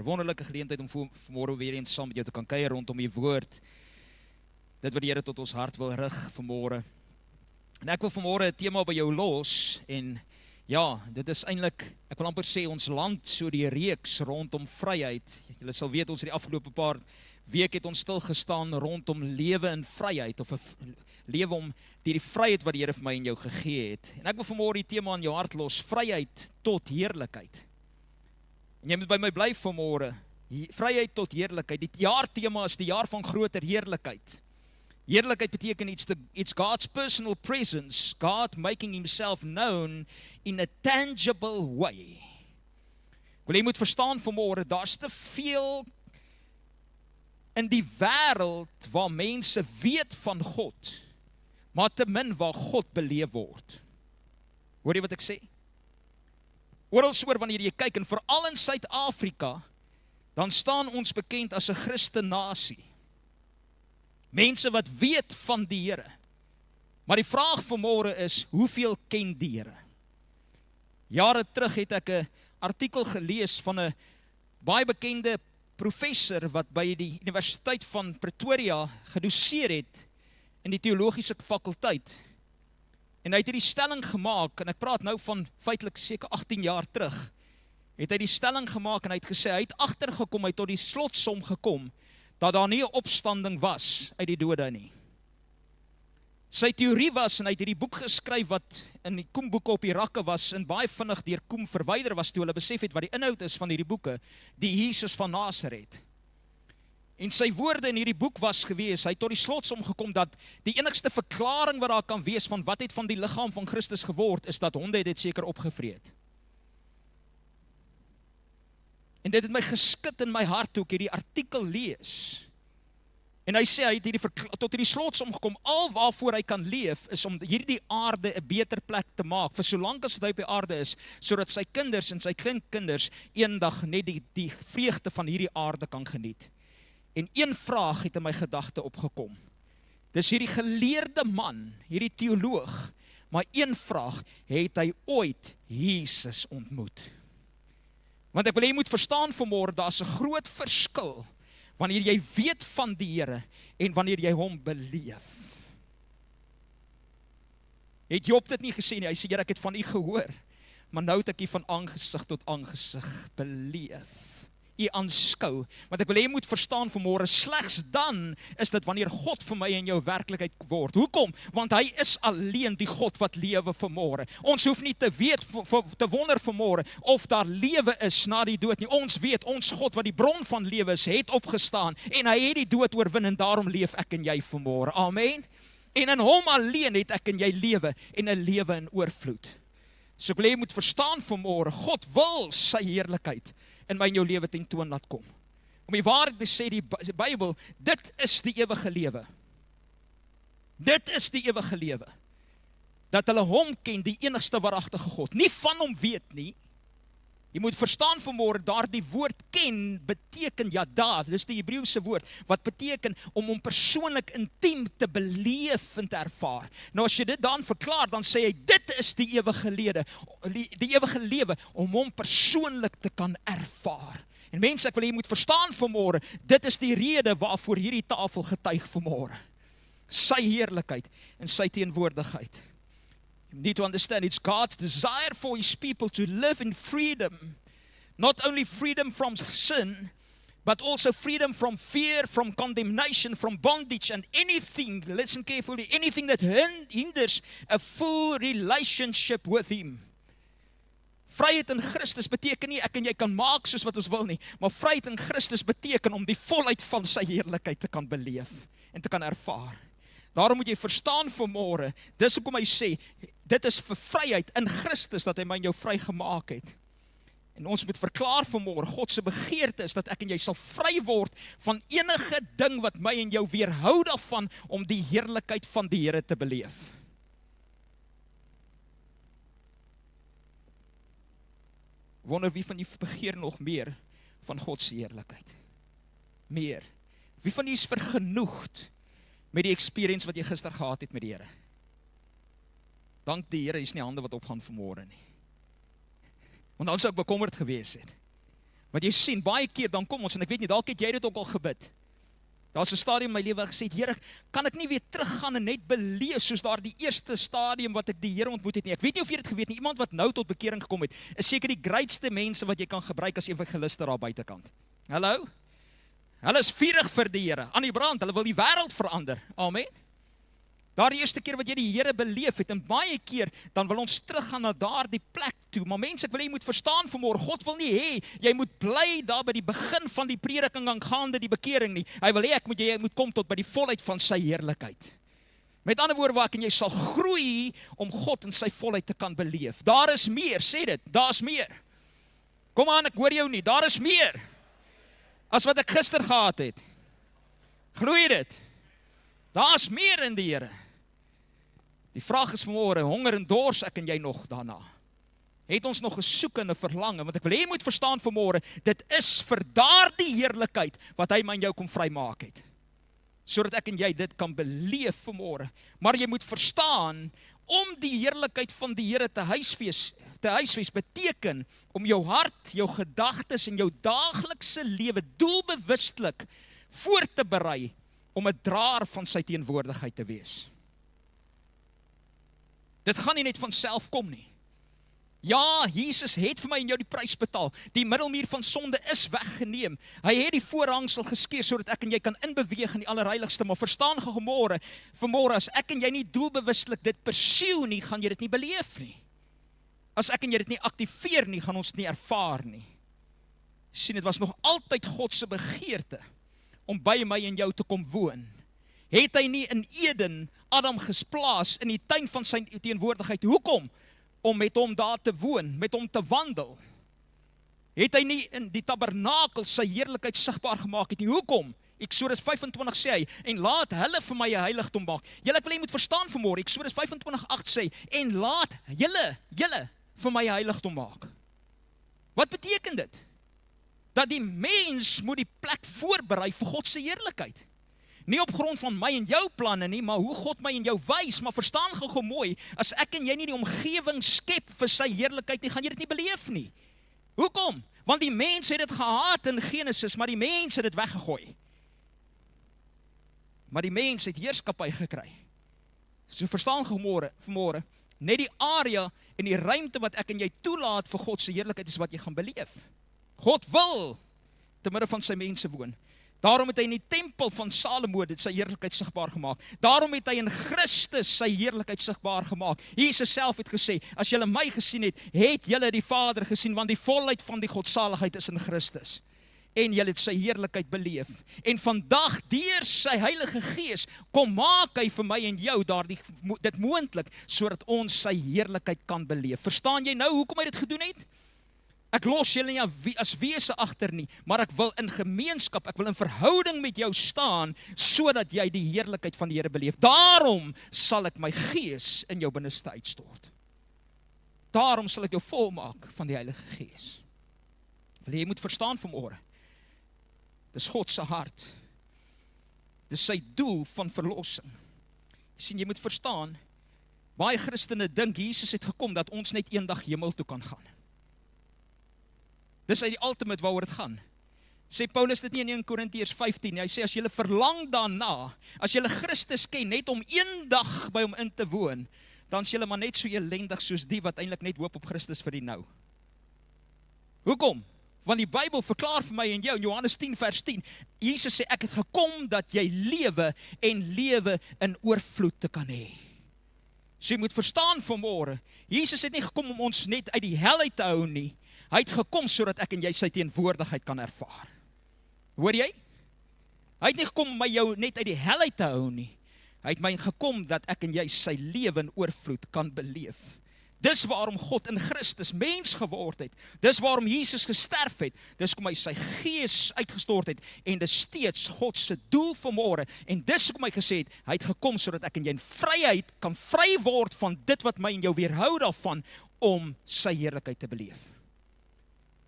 Wonderlike geleentheid om vanmôre weer eens saam met jou te kan kuier rondom die woord. Dit wat die Here tot ons hart wil rig vanmôre. En ek wil vanmôre 'n tema by jou los en ja, dit is eintlik, ek wil amper sê ons land so die reeks rondom vryheid. Julle sal weet ons het die afgelope paar week het ons stil gestaan rondom lewe in vryheid of 'n lewe om die vryheid wat die Here vir my en jou gegee het. En ek wil vanmôre die tema in jou hart los, vryheid tot heerlikheid. En jy moet by my bly vanmôre, vryheid tot heerlikheid. Die jaartema is die jaar van groter heerlikheid. Heerlikheid beteken it's God's personal presence, God making himself known in a tangible way. Wel, jy moet verstaan vanmôre, daar's te veel in die wêreld waar mense weet van God, maar te min waar God beleef word. Hoor jy wat ek sê? Oral soor wanneer jy kyk, en veral in Suid-Afrika, dan staan ons bekend as 'n Christen nasie. Mense wat weet van die Here. Maar die vraag vanmôre is, hoeveel ken die Here? Jare terug het ek 'n artikel gelees van 'n baie bekende professor wat by die Universiteit van Pretoria gedoseer het in die teologiese fakulteit. En hy het die stelling gemaak, en ek praat nou van feitelik seker 18 jaar terug, het hy die stelling gemaak en hy het gesê, hy het agtergekom, hy het tot die slotsom gekom, dat daar nie 'n opstanding was uit die dode nie. Sy teorie was, en hy het hierdie boek geskryf wat in die Koemboeke op die rakke was, en baie vinnig deur Koem verwyder was toe hulle besef het wat die inhoud is van hierdie boeke, die Jesus van Nasaret. En sy woorde in hierdie boek was gewees, hy het tot die slotsom gekom dat die enigste verklaring wat daar kan wees van wat het van die liggaam van Christus geword, is dat honde het dit seker opgevreet. En dit het my geskit in my hart toe ek hierdie artikel lees. En hy sê, hy het tot hierdie slotsom gekom, al waarvoor hy kan leef, is om hierdie aarde 'n beter plek te maak, vir solank as hy op die aarde is, sodat sy kinders en sy kleinkinders eendag net die vreugde van hierdie aarde kan geniet. En een vraag het in my gedagte opgekom. Dis hierdie geleerde man, hierdie teoloog, maar een vraag, het hy ooit Jesus ontmoet? Want ek wil jy moet verstaan vanmôre, daar's 'n groot verskil wanneer jy weet van die Here en wanneer jy hom beleef. Het Job dit nie gesê nie? Hy sê, Here, ek het van u gehoor, maar nou het ek u van aangesig tot aangesig beleef. U aanskou, want ek wil jy moet verstaan vanmôre, slegs dan is dit wanneer God vir my en jou werklikheid word. Hoekom? Want hy is alleen die God wat lewe vanmôre. Ons hoef nie te weet, te wonder vanmôre, of daar lewe is na die dood nie. Ons weet, ons God wat die bron van lewe is, het opgestaan, en hy het die dood oorwin, en daarom leef ek en jy vanmôre. Amen? En in hom alleen het ek en jy lewe, en 'n lewe in oorvloed. So ek wil jy moet verstaan vanmôre, God wil sy heerlikheid in my en jou lewe tentoon laat kom. Om die waarheid te sê, die Bybel, dit is die ewige lewe. Dit is die ewige lewe. Dat hulle hom ken, die enigste waaragtige God. Nie van hom weet nie. Jy moet verstaan vanmôre, daardie woord ken beteken yada, dis die Hebreëse woord, wat beteken om hom persoonlik intiem te beleef en te ervaar. Nou as jy dit dan verklaar, dan sê hy, dit is die ewige lewe, om hom persoonlik te kan ervaar. En mense, ek wil jy moet verstaan vanmôre, dit is die rede waarvoor hierdie tafel getuig vanmôre. Sy heerlikheid en sy teenwoordigheid. You need to understand, it's God's desire for his people to live in freedom. Not only freedom from sin, but also freedom from fear, from condemnation, from bondage, and anything, listen carefully, anything that hinders a full relationship with him. Vryheid in Christus beteken nie, ek en jy kan maak soos wat ons wil nie, maar vryheid in Christus beteken om die volheid van sy heerlikheid te kan beleef en te kan ervaar. Daarom moet jy verstaan vanmôre, dis hoekom hy sê, dit is vir vryheid in Christus dat hy my en jou vry gemaak het. En ons moet verklaar vanmôre, God se begeerte is dat ek en jy sal vry word van enige ding wat my en jou weerhou daarvan om die heerlikheid van die Here te beleef. Wonder wie van julle begeer nog meer van God se heerlikheid? Meer. Wie van julle is vergenoegd met die experience wat jy gister gehad het met die Here? Dank die Here, is nie hande wat opgaan vanmôre nie. Want dan sou ek bekommerd gewees het. Want jy sien, baie keer dan kom ons, en ek weet nie, dalk het jy dit ook al gebid. Daar's 'n stadium in my lewe waar ek gesê het, Here, kan ek nie weer teruggaan en net beleef soos daar die eerste stadium wat ek die Here ontmoet het nie. Ek weet nie of jy dit geweet nie, iemand wat nou tot bekering gekom het, is seker die grootste mense wat jy kan gebruik as evangeliste daar buitekant. Hallo? Hulle is vurig vir die Here, aan die brand, hulle wil die wêreld verander. Amen. Daar die eerste keer wat jy die Here beleef het, en baie keer, dan wil ons teruggaan na daardie plek toe. Maar mense, ek wil jy moet verstaan vanmôre, God wil nie hê, jy moet bly daar by die begin van die prediking aangaande die bekering nie. Hy wil hê, jy moet kom tot by die volheid van sy heerlikheid. Met ander woorde, waar jy sal groei om God in sy volheid te kan beleef. Daar is meer, sê dit, daar is meer. Kom aan, ek hoor jou nie, daar is meer as wat ek gister gehad het. Glooi dit. Daar is meer in die Here. Die vraag is vanmôre, honger en dors ek en jy nog daarna? Het ons nog 'n soek en 'n verlange? Want ek wil hê jy moet verstaan vanmôre, dit is vir daardie heerlikheid wat hy my en jou kom vrymaak het. Sodat ek en jy dit kan beleef vanmôre. Maar jy moet verstaan, om die heerlikheid van die Here te huisves beteken om jou hart, jou gedagtes en jou daaglikse lewe doelbewustelik voor te berei om 'n draer van sy teenwoordigheid te wees. Dit gaan nie net van self kom nie. Ja, Jesus het vir my en jou die prys betaal. Die middelmuur van sonde is weggeneem. Hy het die voorhangsel geskeur sodat ek en jy kan inbeweeg in die allerheiligste. Maar verstaan gou vanmôre, as ek en jy nie doelbewustelik dit pursue nie, gaan jy dit nie beleef nie. As ek en jy dit nie aktiveer nie, gaan ons dit nie ervaar nie. Sien, dit was nog altyd God se begeerte om by my en jou te kom woon. Het hy nie in Eden Adam gesplaas in die tuin van sy teenwoordigheid? Hoekom? Om met hom daar te woon, met hom te wandel. Het hy nie in die tabernakel sy heerlikheid sigbaar gemaak het nie? Hoekom? Eksodus 25 sê hy, en laat hulle vir my 'n heiligdom maak. Julle, ek wil jy moet verstaan vanmôre, Eksodus 25:8 sê, en laat julle vir my 'n heiligdom maak. Wat beteken dit? Dat die mens moet die plek voorberei vir God se heerlikheid. Nie op grond van my en jou planne nie, maar hoe God my en jou wys. Maar verstaan gou mooi, as ek en jy nie die omgewing skep vir sy heerlikheid nie, gaan jy dit nie beleef nie. Hoekom? Want die mens het dit gehaat in Genesis, maar die mens het dit weggegooi. Maar die mens het heerskappy gekry. So verstaan gou vanmôre, net die area en die ruimte wat ek en jy toelaat vir God se heerlikheid is wat jy gaan beleef. God wil te midde van sy mense woon. Daarom het hy in die tempel van Salomo dit sy heerlikheid sigbaar gemaak. Daarom het hy in Christus sy heerlikheid sigbaar gemaak. Jesus self het gesê, as julle my gesien het, het julle die Vader gesien, want die volheid van die godsaligheid is in Christus. En julle het sy heerlikheid beleef. En vandag, deur sy Heilige Gees, kom maak hy vir my en jou dit moontlik, sodat ons sy heerlikheid kan beleef. Verstaan jy nou hoekom hy dit gedoen het? Ek los julle nie as wese agter nie, maar ek wil in gemeenskap, ek wil in verhouding met jou staan, sodat jy die heerlikheid van die Here beleef. Daarom sal ek my Gees in jou binneste uitstort. Daarom sal ek jou volmaak van die Heilige Gees. Jy moet verstaan vanmôre, dis God se hart. Dis sy doel van verlossing. Jy moet verstaan, baie Christene dink Jesus het gekom dat ons net eendag hemel toe kan gaan. Dis uit die ultimate waaroor dit gaan. Sê Paulus dit nie in 1 Korintiërs 15, hy sê as julle verlang daarna, as julle Christus ken net om eendag by hom in te woon, dan is julle maar net so elendig soos die wat eintlik net hoop op Christus vir die nou. Hoekom? Want die Bybel verklaar vir my en jou in Johannes 10 vers 10, Jesus sê ek het gekom dat jy lewe en lewe in oorvloed te kan hê. So jy moet verstaan vanmôre, Jesus het nie gekom om ons net uit die hel uit te hou nie. Hy het gekom sodat ek en jy sy teenwoordigheid kan ervaar. Hoor jy? Hy het nie gekom om my jou net uit die hel uit te hou nie. Hy het my gekom dat ek en jy sy lewe in oorvloed kan beleef. Dis waarom God in Christus mens geword het. Dis waarom Jesus gesterf het. Dis hoekom hy sy Gees uitgestort het. En dis steeds God se doel vanmôre. En dis hoekom hy gesê het, hy het gekom sodat ek en jy in vryheid kan vry word van dit wat my en jou weerhou daarvan om sy heerlikheid te beleef.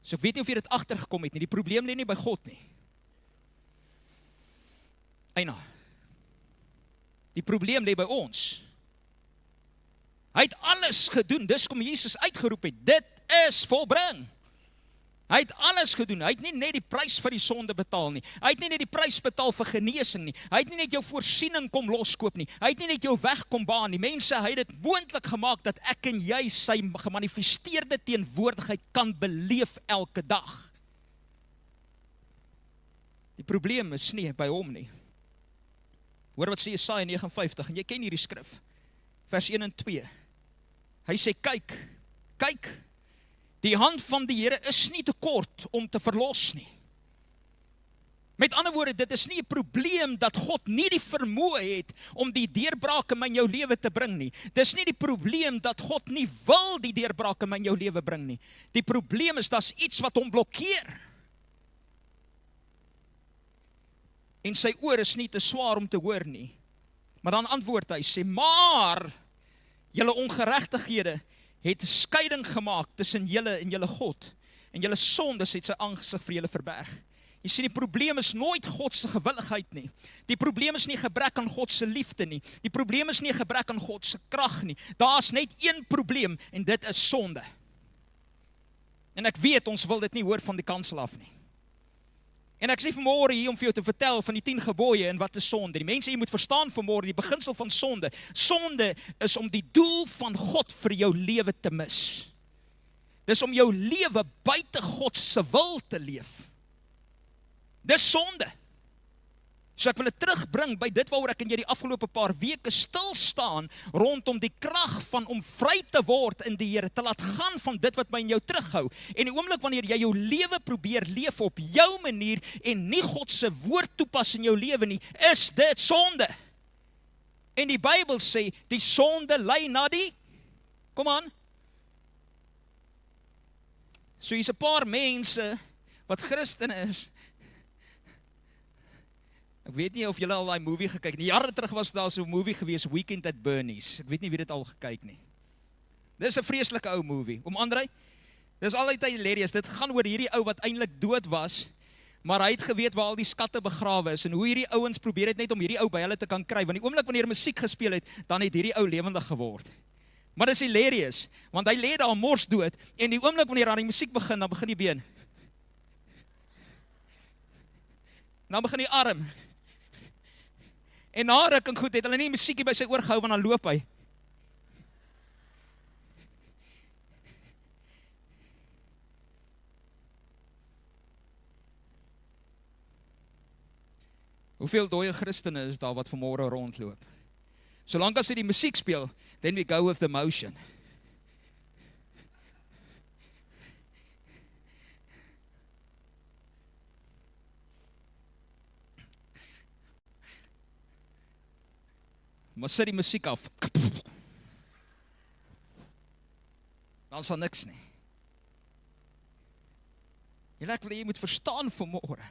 So ek weet nie of jy dit agtergekom het nie, die probleem lê nie by God nie. Eina. Die probleem lê by ons. Hy het alles gedoen, dis kom Jesus uitgeroep het, dit is volbring. Hy het alles gedoen, hy het nie net die prys vir die sonde betaal nie, hy het nie net die prys betaal vir genesing nie, hy het nie net jou voorsiening kom loskoop nie, hy het nie net jou weg kom baan nie, mense, hy het dit moontlik gemaak dat ek en jy sy gemanifesteerde teenwoordigheid kan beleef elke dag. Die probleem is nie by hom nie. Hoor wat sê Jesaja 59, en jy ken hierdie skrif, vers 1 en 2. Hy sê, kyk, die hand van die Here is nie te kort om te verlos nie. Met ander woorde, dit is nie 'n probleem dat God nie die vermoë het om die deurbrake in jou lewe te bring nie. Dis nie die probleem dat God nie wil die deurbrake in jou lewe bring nie. Die probleem is, daar's iets wat hom blokkeer. En sy oor is nie te swaar om te hoor nie. Maar dan antwoord hy, sê, maar julle ongeregtighede het 'n skeiding gemaak tussen julle en julle God, en julle sondes het sy aangesig vir julle verberg. Jy sien, die probleem is nooit God se gewilligheid nie. Die probleem is nie gebrek aan God se liefde nie. Die probleem is nie gebrek aan God se krag nie. Daar's net een probleem, en dit is sonde. En ek weet, ons wil dit nie hoor van die kansel af nie. En ek sê vanmôre hier om vir jou te vertel van die 10 gebooie en wat is sonde. Die mense, jy moet verstaan vanmôre die beginsel van sonde. Sonde is om die doel van God vir jou lewe te mis. Dis om jou lewe buite God se wil te leef. Dis sonde. So ek wil dit terugbring by dit waaroor ek en jy die afgelope paar weke stil staan rondom die krag van om vry te word in die Here, te laat gaan van dit wat my in jou terughou. En die oomblik wanneer jy jou lewe probeer leef op jou manier en nie God se woord toepas in jou lewe nie, is dit sonde. En die Bybel sê, die sonde lei na die, kom aan. So hier's 'n paar mense wat Christen is. Ek weet nie of julle al daai movie gekyk nie. Jare terug was daar so 'n movie gewees, Weekend at Bernie's. Ek weet nie wie dit al gekyk nie. Dis 'n vreeslike ou movie. Andrei, dis altyd hilarious. Dit gaan oor hierdie ou wat eintlik dood was, maar hy het geweet waar al die skatte begrawe is en hoe hierdie ouens probeer het net om hierdie ou by hulle te kan kry. Want die oomblik wanneer musiek gespeel het, dan het hierdie ou lewendig geword. Maar dis hilarious, want hy lê daar mors dood en die oomblik wanneer die musiek begin, dan begin die been. Dan begin die arm. En na ruk en goed het hulle nie musiekie by sy oor gehou, want dan loop hy. Hoeveel dooie Christene is daar wat vanmôre rondloop? Solank as hy die musiek speel, then we go with the motion. Maar sit die musiek af, dan sal niks nie. Ek wil jy moet verstaan vanmôre.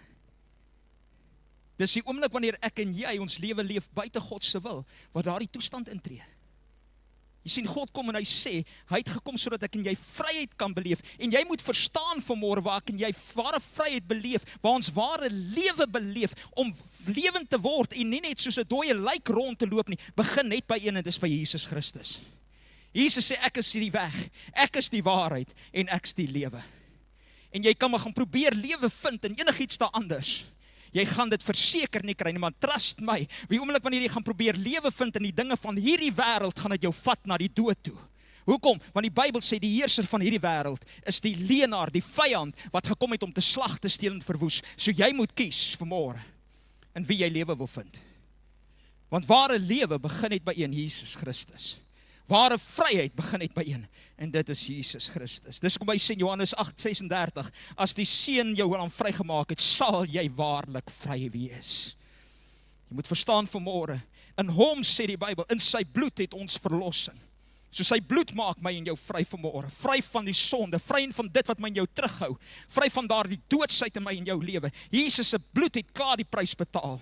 Dis die oomblik wanneer ek en jy ons lewe leef buite God se wil, wat daardie toestand intree. Jy sien, God kom en hy sê, hy het gekom sodat ek en jy vryheid kan beleef. En jy moet verstaan vanmôre waar ek en jy ware vryheid beleef, waar ons ware lewe beleef, om lewend te word en nie net soos 'n dooie lijk rond te loop nie, begin net by een en dis by Jesus Christus. Jesus sê, ek is die weg, ek is die waarheid en ek is die lewe. En jy kan maar gaan probeer lewe vind in enigiets daar anders. Jy gaan dit verseker nie kry nie, maar trust my, die oomblik wanneer jy gaan probeer lewe vind in die dinge van hierdie wêreld, gaan dit jou vat na die dood toe. Hoekom? Want die Bybel sê die heerser van hierdie wêreld is die leenaar, die vyand wat gekom het om te slag, te steel en verwoes. So jy moet kies vanmôre in wie jy lewe wil vind. Want ware lewe begin net by een, Jesus Christus. Ware vryheid begin net by een, en dit is Jesus Christus. Dis kom hy sê in Johannes 8:36, as die Seun jou dan vrygemaak het, sal jy waarlik vry wees. Jy moet verstaan vanmôre, in hom sê die Bybel, in sy bloed het ons verlossing. So sy bloed maak my en jou vry vanmôre, vry van die sonde, vry van dit wat my en jou terughou, vry van daardie doodsheid in my en jou lewe. Jesus se bloed het klaar die prys betaal.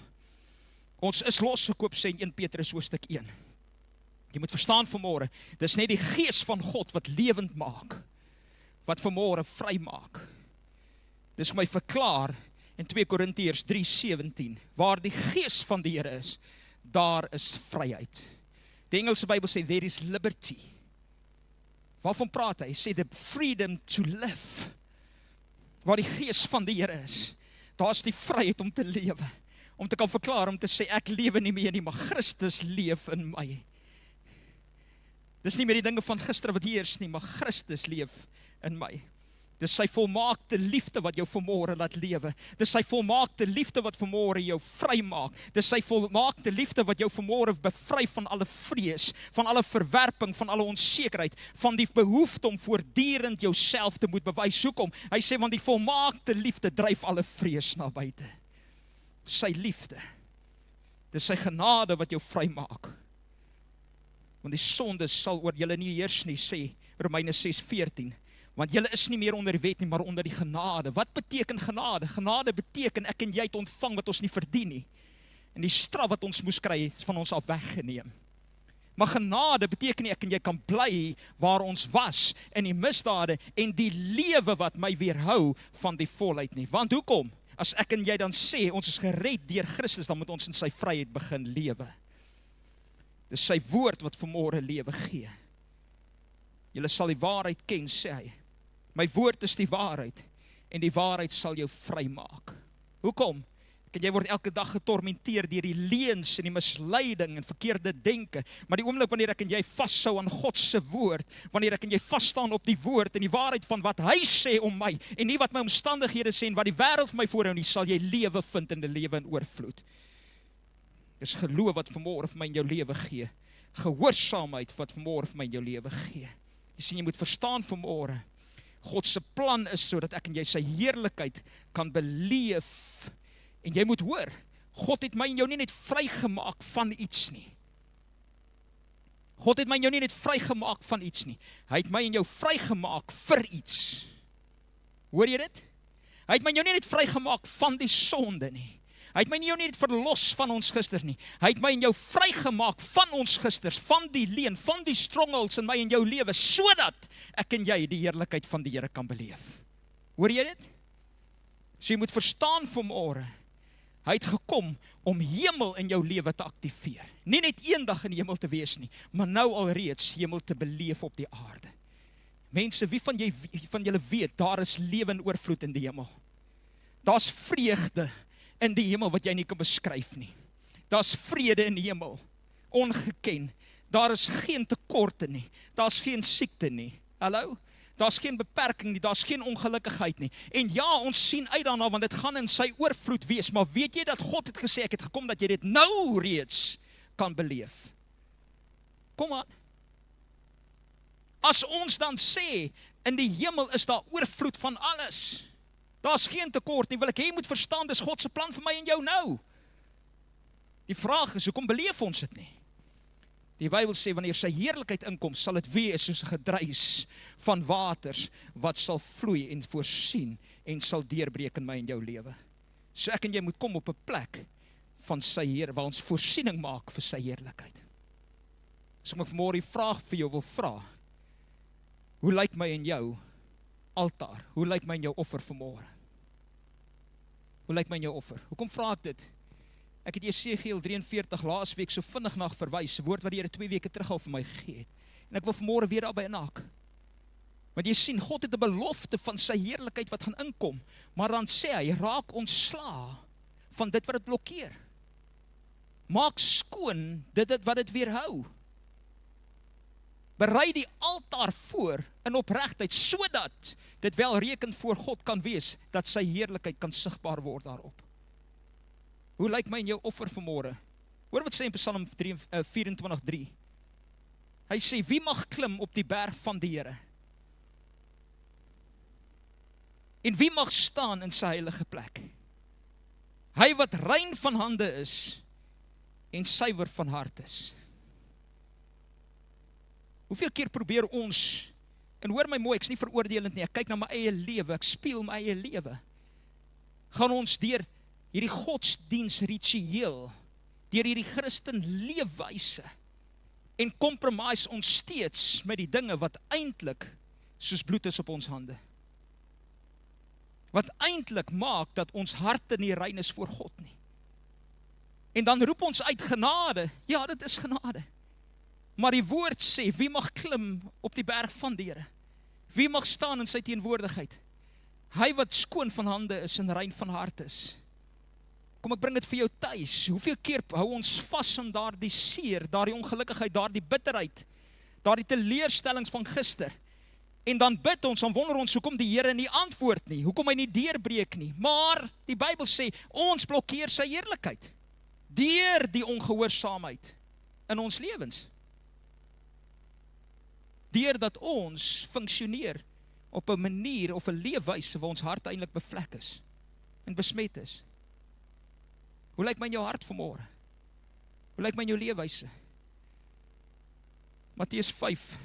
Ons is losgekoop, sê in 1 Petrus hoofstuk 1. Jy moet verstaan vanmôre, dis net die gees van God wat lewend maak, wat vanmôre vry maak. Dis my verklaar in 2 Korintiërs 3:17, waar die gees van die Here is, daar is vryheid. Die Engelse Bybel sê, there is liberty. Waarvan praat hy? Hy sê, the freedom to live. Waar die gees van die Here is, daar is die vryheid om te lewe. Om te kan verklaar, om te sê, ek lewe nie meer nie, maar Christus leef in my. Dis nie meer die dinge van gister wat heers nie, maar Christus leef in my. Dis sy volmaakte liefde wat jou vanmôre laat lewe. Dis sy volmaakte liefde wat vanmôre jou vry maak. Dis sy volmaakte liefde wat jou vanmôre bevry van alle vrees, van alle verwerping, van alle onsekerheid, van die behoefte om voortdurend jouself te moet bewys. Hoekom? Hy sê, want die volmaakte liefde dryf alle vrees na buite. Sy liefde. Dis sy genade wat jou vry maak. Want die sonde sal oor julle nie heers nie, sê Romeine 6:14. Want julle is nie meer onder die wet nie, maar onder die genade. Wat beteken genade? Genade beteken ek en jy het ontvang wat ons nie verdien nie. En die straf wat ons moes kry, is van ons af weggeneem. Maar genade beteken nie ek en jy kan bly waar ons was, in die misdade, en die lewe wat my weerhou van die volheid nie. Want hoekom? As ek en jy dan sê, ons is gered deur Christus, dan moet ons in sy vryheid begin lewe. Dis sy woord wat vanmôre lewe gee. Julle sal die waarheid ken, sê hy. My woord is die waarheid, en die waarheid sal jou vry maak. Hoekom? En jy word elke dag getormenteer deur die leuns en die misleiding en verkeerde denke. Maar die oomblik wanneer ek en jy vashou aan God se woord, wanneer ek en jy vasstaan op die woord en die waarheid van wat hy sê om my, en nie wat my omstandighede sê en wat die wêreld vir my voorhou nie, sal jy lewe vind in die lewe in oorvloed. Dis geloof wat vanmôre vir my in jou lewe gee. Gehoorsaamheid wat vanmôre vir my in jou lewe gee. Jy sien, jy moet verstaan vanmôre, God se plan is sodat ek en jy sy heerlikheid kan beleef. En jy moet hoor, God het my en jou nie net vrygemaak van iets nie. God het my en jou nie net vrygemaak van iets nie. Hy het my en jou vrygemaak vir iets. Hoor jy dit? Hy het my en jou nie net vrygemaak van die sonde nie. Hy het my en jou nie net verlos van ons gisters nie. Hy het my en jou vrygemaak van ons gisters, van die leuen, van die strongholds in my en jou lewe, sodat ek en jy die heerlikheid van die Here kan beleef. Hoor jy dit? So jy moet verstaan vanmôre, hy het gekom om hemel in jou lewe te aktiveer. Nie net eendag in die hemel te wees nie, maar nou alreeds hemel te beleef op die aarde. Mense, wie van julle weet, daar is lewe en oorvloed in die hemel. Daar's vreugde in die hemel wat jy nie kan beskryf nie. Daar's vrede in die hemel, ongeken. Daar is geen tekorte nie. Daar's geen siekte nie. Hallo? Daar's geen beperking nie, daar's geen ongelukkigheid nie. En ja, ons sien uit daarna, want dit gaan in sy oorvloed wees. Maar weet jy dat God het gesê, ek het gekom dat jy dit nou reeds kan beleef. Kom aan. As ons dan sê, in die hemel is daar oorvloed van alles. Daar's geen tekort nie, wil ek hê jy moet verstaan, dis God se plan vir my en jou nou. Die vraag is, hoekom beleef ons dit nie? Die Bybel sê, wanneer sy heerlikheid inkom, sal dit wees soos 'n gedruis van waters, wat sal vloei en voorsien, en sal deurbreek in my en jou lewe. So ek en jy moet kom op 'n plek van sy Here, waar ons voorsiening maak vir sy heerlikheid. So ek vanmôre die vraag vir jou wil vra, hoe lyk my en jou altaar? Hoe lyk my en jou offer vanmôre? Hoe lyk my en jou offer? Hoekom vra ek dit? Ek het Jesegiel 43 laasweek so vinnig na verwys, 'n woord wat die Here 2 weke terug al vir my gegee het. En ek wil vanmôre weer daarby inhaak. Want jy sien, God het 'n belofte van sy heerlikheid wat gaan inkom, maar dan sê hy, raak ontslaa van dit wat dit blokkeer. Maak skoon dit wat dit weerhou. Berei die altaar voor in opregtheid, sodat dit wel reken voor God kan wees, dat sy heerlikheid kan sigbaar word daarop. Hoe lyk my en jou offer vanmôre? Hoor wat sê in Psalm 24:3. Hy sê, wie mag klim op die berg van die Here? En wie mag staan in sy heilige plek? Hy wat rein van hande is en suiwer van hart is. Hoeveel keer probeer ons, en hoor my mooi, ek is nie veroordelend nie, ek kyk na my eie lewe, ek speel my eie lewe. Gaan ons deur hierdie godsdiensritueel, deur hierdie Christen leefwyse, en compromise ons steeds met die dinge wat eintlik soos bloed is op ons hande. Wat eintlik maak dat ons harte nie rein is voor God nie. En dan roep ons uit genade. Ja, dit is genade. Maar die woord sê, wie mag klim op die berg van die Here? Wie mag staan in sy teenwoordigheid? Hy wat skoon van hande is en rein van hart is. Kom, ek bring dit vir jou tuis. Hoeveel keer hou ons vas in daardie seer, daardie ongelukkigheid, daardie bitterheid, daardie teleurstellings van gister. En dan bid ons, dan wonder ons, hoekom die Here nie antwoord nie, hoekom hy nie deurbreek nie. Maar die Bybel sê, ons blokkeer sy heerlikheid deur die ongehoorsaamheid in ons lewens. Deurdat ons funksioneer op 'n manier of 'n leefwyse waar ons hart eintlik bevlek is en besmet is. Hoe lyk my in jou hart vanmôre? Hoe lyk my in jou leefwyse? Matteus 5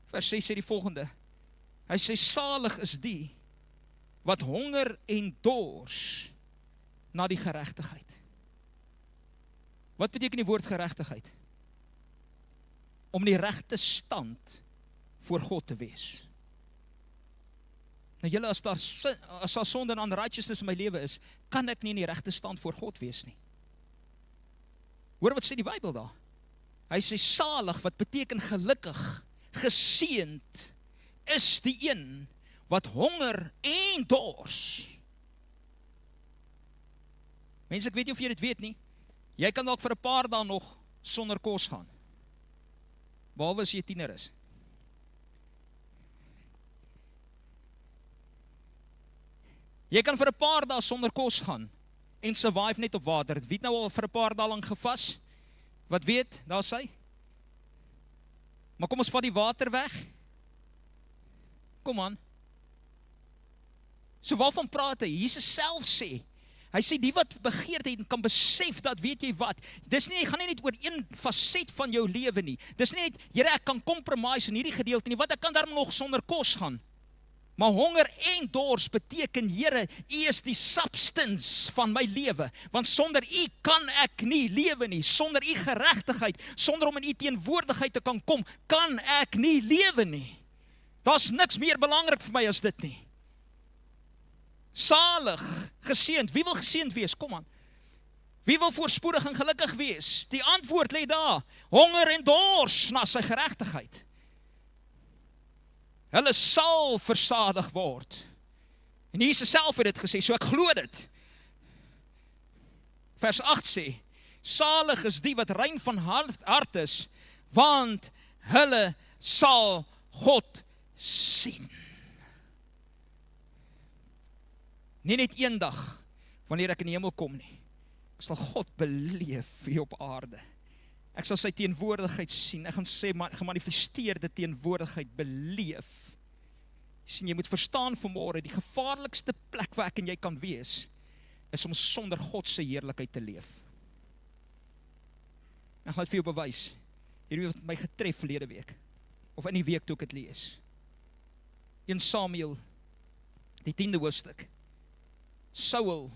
vers 6 sê die volgende. Hy sê, salig is die wat honger en dors na die geregtigheid. Wat beteken die woord geregtigheid? Om die regte stand voor God te wees. Nou julle, as daar sonde en unrighteousness in my lewe is, kan ek nie in die regte stand voor God wees nie. Hoor wat sê die Bybel daar? Hy sê salig, wat beteken gelukkig, geseënd, is die een wat honger en dors. Mense, ek weet nie of jy dit weet nie, jy kan dalk vir 'n paar dae nog sonder kos gaan. Behalwe as jy 'n tiener is. Jy kan vir 'n paar dae sonder kos gaan en survive net op water. Wie het nou al vir 'n paar dae lank gevas? Wat weet, daar sy. Maar kom ons vat die water weg. Kom aan. So waarvan praat hy? Jesus self sê, hy sê die wat begeerd het en kan besef dat, weet jy wat, dis nie, gaan nie net oor een faset van jou lewe nie. Dis nie net, Here, ek kan compromise in hierdie gedeelte nie, wat ek kan daarom nog sonder kos gaan. Maar honger en dors beteken, Here, U is die substance van my lewe, want sonder U kan ek nie lewe nie, sonder U geregtigheid, sonder om in U teenwoordigheid te kan kom, kan ek nie lewe nie. Daar's niks meer belangrik vir my as dit nie. Salig, geseënd, wie wil geseënd wees? Kom aan. Wie wil voorspoedig en gelukkig wees? Die antwoord lê daar, honger en dors na sy geregtigheid. Hulle sal versadig word. En Jesus self het dit gesê, so ek glo dit. Vers 8 sê, salig is die wat rein van hart is, want hulle sal God sien. Nie net eendag, wanneer ek in die hemel kom nie. Ek sal God beleef hier op aarde. Ek sal sy teenwoordigheid sien. Ek gaan sê, gemanifesteerde teenwoordigheid beleef. Sien, jy moet verstaan vanmôre, die gevaarlikste plek waar ek en jy kan wees, is om sonder God se heerlikheid te leef. Ek gaan dit vir jou bewys. Hierdie het my getref verlede week, of in die week toe ek dit lees. 1 Samuel, die 10de hoofstuk. Saul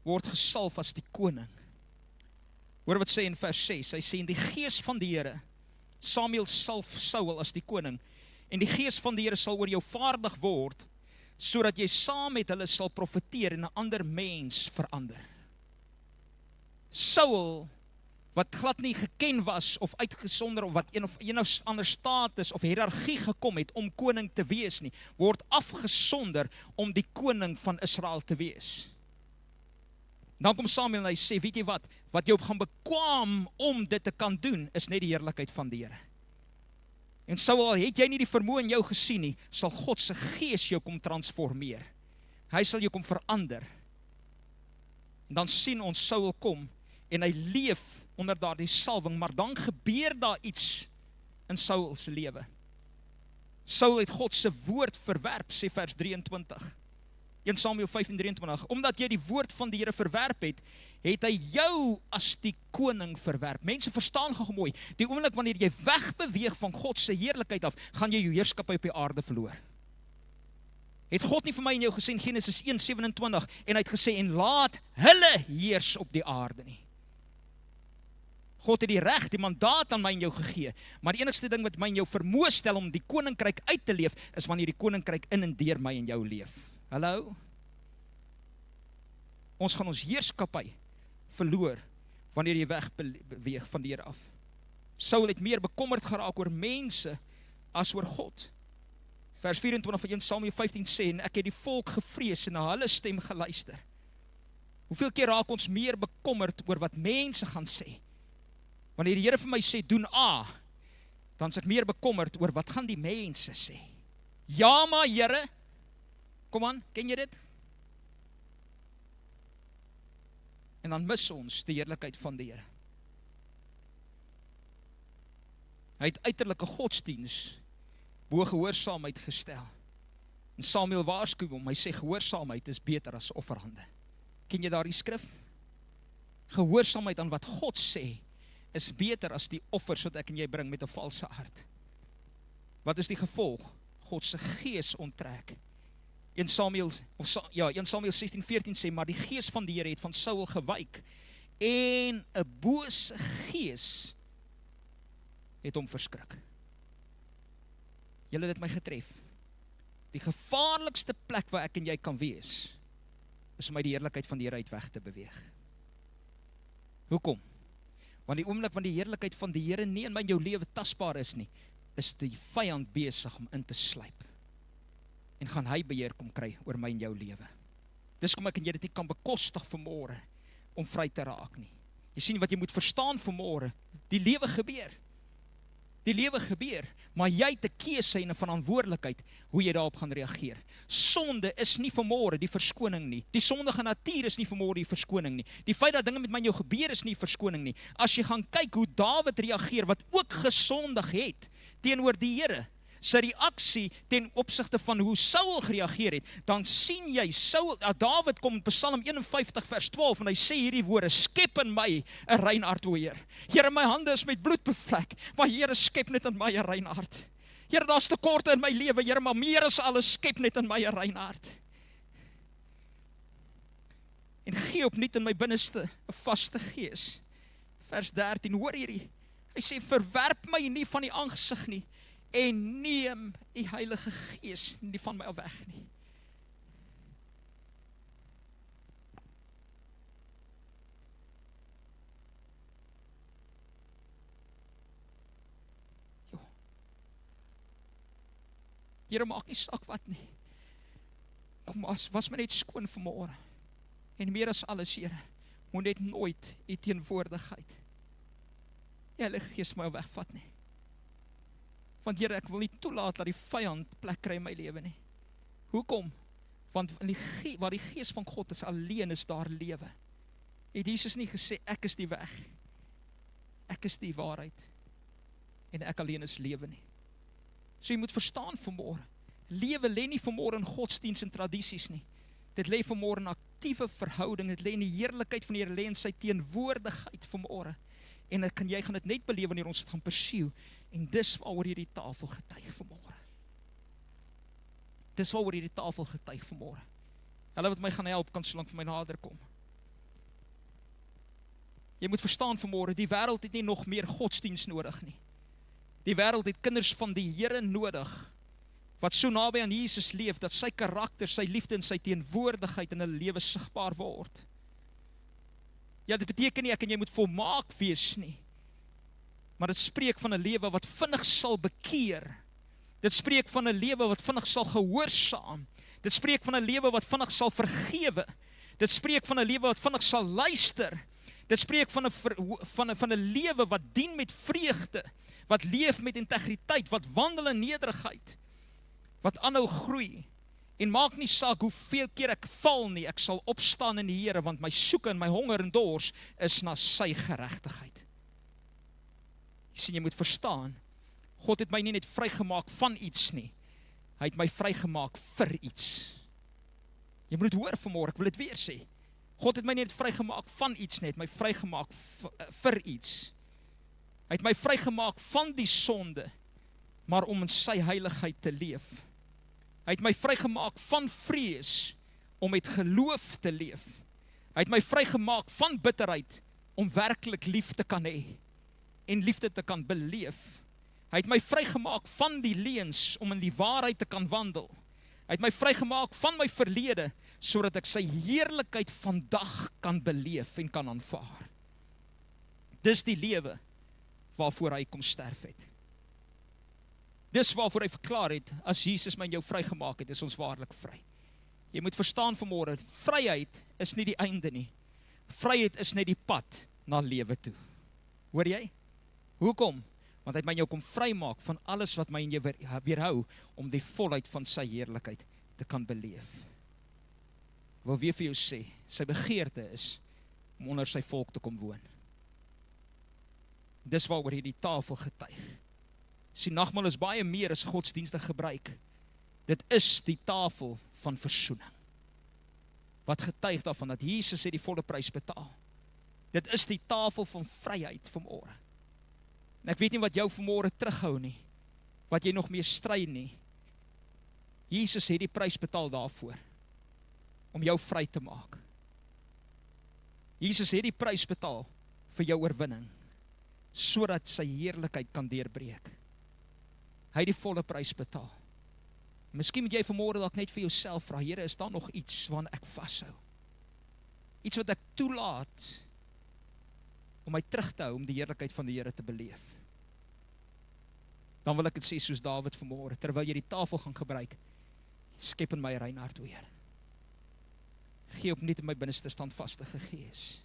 word gesalf as die koning. Hoor wat sê in vers 6, hy sê, en die gees van die Here, Samuel salf Saul as die koning, en die gees van die Here sal oor jou vaardig word, sodat jy saam met hulle sal profeteer en 'n ander mens verander. Saul, wat glad nie geken was, of uitgesonder, of wat een of ander status, of hiërargie gekom het, om koning te wees nie, word afgesonder om die koning van Israel te wees. Dan kom Samuel en hy sê, weet jy wat jou gaan bekwam om dit te kan doen, is net die heerlikheid van die Here. En Saul, het jy nie die vermoë in jou gesien nie, sal God se gees jou kom transformeer. Hy sal jou kom verander. En dan sien ons Saul kom, en hy leef onder daardie salwing, maar dan gebeur daar iets in Saul se lewe. Saul het God se woord verwerp, sê vers 23. 1 Samuel 15:23, omdat jy die woord van die Here verwerp het, het hy jou as die koning verwerp. Mense verstaan gou mooi, die oomblik wanneer jy wegbeweeg van God se heerlikheid af, gaan jy jou heerskappy op die aarde verloor. Het God nie vir my en jou gesê in Genesis 1:27, en hy het gesê, en laat hulle heers op die aarde nie. God het die reg, die mandaat aan my en jou gegee, maar die enigste ding wat my en jou vermoë stel om die koninkryk uit te leef, is wanneer die koninkryk in en deur my en jou leef. Hallo? Ons gaan ons heerskappy verloor wanneer jy wegbeweeg van die Here af. Saul het meer bekommerd geraak oor mense as oor God. Vers 24 van 1 Samuel 15 sê, en ek het die volk gevrees en na hulle stem geluister. Hoeveel keer raak ons meer bekommerd oor wat mense gaan sê? Wanneer die Here vir my sê, doen A, dan is ek meer bekommerd oor wat gaan die mense sê. Ja, maar Here, kom aan, ken jy dit? En dan mis ons die heerlikheid van die Here. Hy het uiterlike godsdiens bo gehoorsaamheid gestel. En Samuel waarsku hom, hy sê gehoorsaamheid is beter as offerhande. Ken jy daardie skrif? Gehoorsaamheid aan wat God sê, is beter as die offers wat ek en jy bring met 'n valse hart. Wat is die gevolg? God se gees onttrek. 1 Samuel 16:14 sê, maar die gees van die Here het van Saul gewyk, en 'n bose gees het hom verskrik. Julle het my getref. Die gevaarlikste plek waar ek en jy kan wees, is om uit die heerlikheid van die Here uit weg te beweeg. Hoekom? Want die oomblik van die heerlikheid van die Here nie in my jou lewe tasbaar is nie, is die vyand besig om in te sluip. En gaan hy beheer kom kry oor my en jou lewe. Dis kom ek en jy dit nie kan bekostig vanmôre om vry te raak nie. Jy sien wat jy moet verstaan vanmôre, die lewe gebeur. Die lewe gebeur, maar jy het 'n keuse en 'n verantwoordelikheid hoe jy daarop gaan reageer. Sonde is nie vanmôre die verskoning nie. Die sondige natuur is nie vanmôre die verskoning nie. Die feit dat dinge met my en jou gebeur is nie verskoning nie. As jy gaan kyk hoe Dawid reageer, wat ook gesondig het teenoor die Here, sy reaksie ten opsigte van hoe Saul gereageer het, dan sien jy Dawid kom in Psalm 51 vers 12 en hy sê hierdie woorde, skep in my 'n rein hart, o Heer. Here, my hande is met bloed bevlek, maar Here, skep net in my 'n rein hart. Here, daar's tekorte in my lewe, Here, maar meer as alles, skep net in my 'n rein hart. En gee opnuut in my binneste 'n vaste gees. Vers 13, hoor hierdie. Hy sê, verwerp my nie van die aangesig nie, en neem die Heilige Gees nie van my af weg nie. Jo. Here, maak nie saak wat nie. Kom, was my net skoon vanmôre. En meer as alles, Here, moet net nooit u teenwoordigheid, die Heilige Gees my wegvat nie. Want Here, ek wil nie toelaat dat die vyand plek kry in my lewe nie. Hoekom? Want waar die Gees van God is, alleen is daar lewe. Het Jesus nie gesê, ek is die weg, ek is die waarheid, en ek alleen is lewe nie. So jy moet verstaan vanmôre, lewe lê nie vanmôre in godsdiens en tradisies nie. Dit lê vanmôre in aktiewe verhouding, dit lê in die heerlikheid van die Here, lê in sy teenwoordigheid vanmôre. En jy gaan dit net beleef wanneer ons dit gaan pursue. En dis waaroor hierdie tafel getuig vanmôre. Dis waaroor hierdie tafel getuig vanmôre. Hulle wat my gaan help, kan solank vir my nader kom. Jy moet verstaan vanmôre, die wêreld het nie nog meer godsdiens nodig nie. Die wêreld het kinders van die Here nodig, wat so naby aan Jesus leef, dat sy karakter, sy liefde en sy teenwoordigheid in hulle lewe sigbaar word. Ja, dit beteken nie ek en jy moet volmaak wees nie. Maar dit spreek van 'n lewe wat vinnig sal bekeer. Dit spreek van 'n lewe wat vinnig sal gehoorsaam. Dit spreek van 'n lewe wat vinnig sal vergewe. Dit spreek van 'n lewe wat vinnig sal luister. Dit spreek van 'n lewe wat dien met vreugde, wat leef met integriteit, wat wandel in nederigheid, wat aanhou groei. En maak nie saak hoeveel keer ek val nie, ek sal opstaan in die Here, want my soeke en my honger en dors is na sy geregtigheid. Jy sien, jy moet verstaan, God het my nie net vrygemaak van iets nie, hy het my vrygemaak vir iets. Jy moet dit hoor vanmôre, ek wil dit weer sê. God het my nie net vrygemaak van iets nie, hy het my vrygemaak vir iets. Hy het my vrygemaak van die sonde, maar om in sy heiligheid te leef. Hy het my vrygemaak van vrees, om met geloof te leef. Hy het my vrygemaak van bitterheid, om werklik lief te kan hê, en liefde te kan beleef. Hy het my vrygemaak van die leuns, om in die waarheid te kan wandel. Hy het my vrygemaak van my verlede, sodat ek sy heerlikheid vandag kan beleef en kan aanvaar. Dis die lewe waarvoor hy kom sterf het. Dis waarvoor hy verklaar het, as Jesus my en jou vrygemaak het, is ons waarlik vry. Jy moet verstaan vanmôre, vryheid is nie die einde nie. Vryheid is net die pad na lewe toe. Hoor jy? Hoekom? Want hy het my en jou kom vrymaak van alles wat my en jou weerhou om die volheid van sy heerlikheid te kan beleef. Ek wil weer vir jou sê, sy begeerte is om onder sy volk te kom woon. Dis waaroor hierdie tafel getuig. Die nagmaal is baie meer as godsdienstig gebruik. Dit is die tafel van versoening. Wat getuig daarvan dat Jesus het die volle prys betaal. Dit is die tafel van vryheid vanmôre. En ek weet nie wat jou vanmôre terughou nie, wat jy nog mee stry nie. Jesus het die prys betaal daarvoor, om jou vry te maak. Jesus het die prys betaal vir jou oorwinning, sodat sy heerlikheid kan deurbreek. Hy het die volle prys betaal. Miskien moet jy vanmôre dalk net vir jouself vra, Here, is daar nog iets waaraan ek vashou? Iets wat ek toelaat om my terug te hou om die heerlikheid van die Here te beleef. Dan wil ek dit sê soos Dawid vanmôre, terwyl jy die tafel gaan gebruik, skep in my 'n rein hart, o Heer. Gee opnuut in my binneste standvaste gees.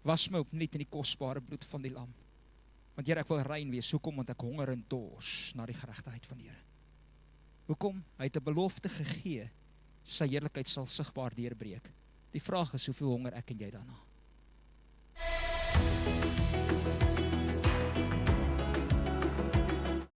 Was my opnuut in die kosbare bloed van die lam. Want Here, ek wil rein wees. Hoekom? Want ek honger en dors na die geregtigheid van die Here. Hoekom? Hy het 'n belofte gegee, sy heerlikheid sal sigbaar deurbreek. Die vraag is, hoeveel honger ek en jy daarna?